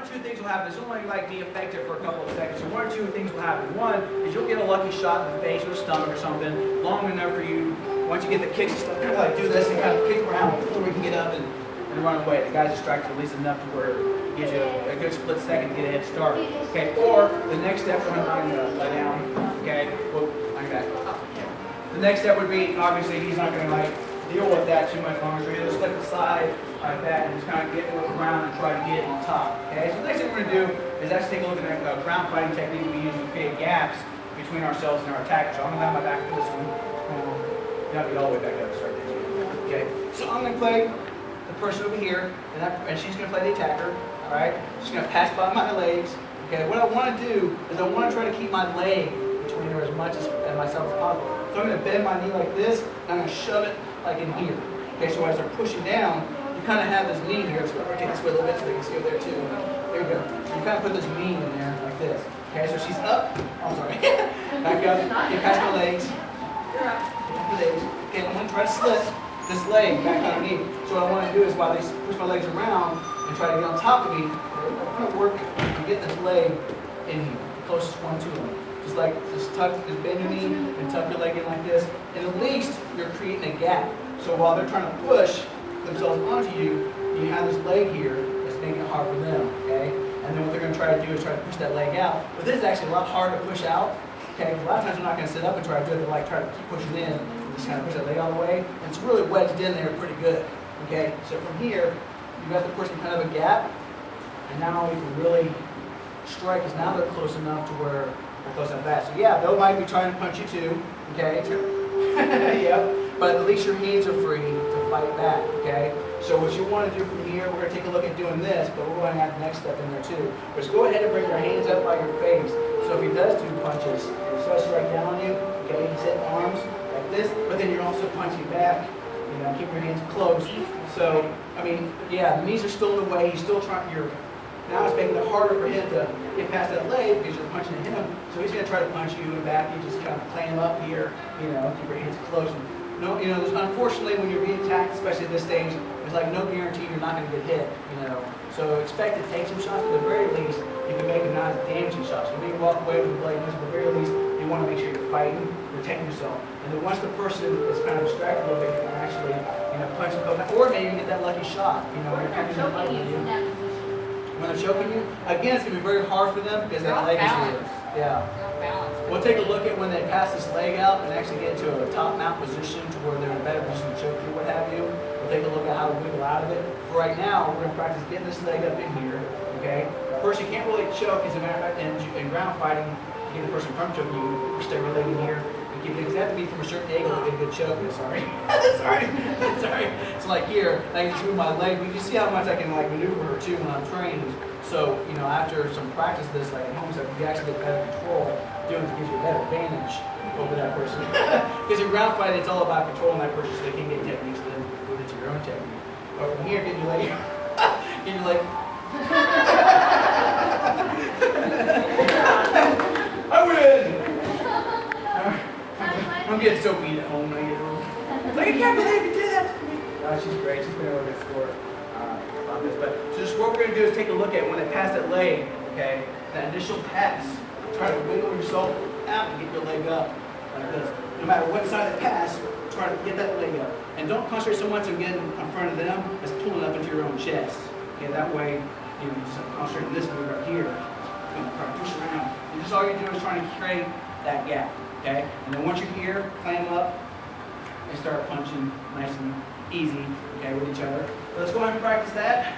or two things will happen. This will only like be effective for a couple of seconds. So one or two things will happen. One is you'll get a lucky shot in the face or the stomach or something long enough for you, once you get the kicks and stuff, kind of like do this and kind of kick around before we can get up and run away. The guy's distracted at least enough to where it gives you a good split second to get a head start. Okay, or the next step, we're going to lay down. Okay, whoop, like that. The next step would be, obviously, he's not going to like deal with that too much longer. So he'll just step aside like that and just kind of get to the ground and try to get on top. Okay, so the next thing we're going to do is actually take a look at a ground fighting technique we use to create gaps between ourselves and our attacker. So I'm going to have my back to this one. Got to be all the way back up to start this. Okay, so I'm going to play the person over here, and she's going to play the attacker. All right, she's going to pass by my legs. Okay, what I want to do is I want to try to keep my leg between her as much as myself as possible. So I'm going to bend my knee like this, and I'm going to shove it like in here. Okay, so as they're pushing down, you kind of have this knee here. So rotate this way a little bit so they can see over there too. There you go. You kind of put this knee in there like this. Okay, so she's up. Oh, I'm sorry. Back up. Get past my legs. Okay, I'm going to try to slip this leg back underneath. So what I want to do is while they push my legs around and try to get on top of me, I'm going to work to get this leg in here, the closest one to them. Just bend your knee and tuck your leg in like this. And at least you're creating a gap. So while they're trying to push themselves onto you, you have this leg here that's making it hard for them. Okay? And then what they're going to try to do is try to push that leg out. But this is actually a lot harder to push out. Okay, a lot of times I'm not going to sit up and try to do it, but like try to keep pushing in and just kind of push that leg all the way. And it's really wedged in there pretty good. Okay, so from here, you've got the person kind of a gap, and now you can really strike because now they're close enough to where they're close enough that. So yeah, they might be trying to punch you too. Okay, yep. But at least your hands are free to fight back. Okay. So what you want to do from here, we're going to take a look at doing this, but we're going to add the next step in there too. Just go ahead and bring your hands up by your face. So if he does two punches, he starts right down on you, okay, he's hitting arms like this, but then you're also punching back, you know, keep your hands close. So, I mean, yeah, the knees are still in the way, he's still trying, now it's making it harder for him to get past that leg because you're punching at him. So he's going to try to punch you in the back, you just kind of play him up here, you know, keep your hands close. No, you know, unfortunately, when you're being attacked, especially at this stage, there's like no guarantee you're not going to get hit, you know. So expect to take some shots, but at the very least, you can make them not as damaging shots. You may walk away with the blade, but at the very least, you want to make sure you're fighting, protecting yourself. And then once the person is kind of distracted a little bit, you can actually, you know, punch and go back. Or maybe you get that lucky shot, you know, when you're kind of fighting you. When they're choking you, again, it's going to be very hard for them because that leg is here. Yeah. We'll take a look at when they pass this leg out and actually get into a top mount position to where they're in a better position to choke you, what have you. We'll take a look at how to wiggle out of it. For right now, we're going to practice getting this leg up in here, okay? The person can't really choke, as a matter of fact, in ground fighting, to get the person from choking you, stick your leg in here. It has to be from a certain angle to get a good choke. Sorry. Sorry. So like here, I can just move my leg. You can see how much I can like maneuver too when I'm trained. So, you know, after some practice this, like at home, so you actually get better control. Doing it gives you a better advantage over that person. Because in ground fighting, it's all about controlling that person so they can get techniques and then move it to your own technique. But from here, get your leg. Get your leg. I win! I'm getting so beat at home when I get home. Like, I can't believe you did that to me. No, she's great. She's been able to score on this. But so just what we're going to do is take a look at when they pass that leg, okay, that initial pass. Try to wiggle yourself out and get your leg up like this. No matter what side of the pass, try to get that leg up. And don't concentrate so much on getting in front of them as pulling up into your own chest. Okay, that way, you just concentrate on this move right here. Try to push around. And just all you're doing is trying to create that gap. Okay? And then once you're here, climb up and start punching nice and easy, okay, with each other. So let's go ahead and practice that.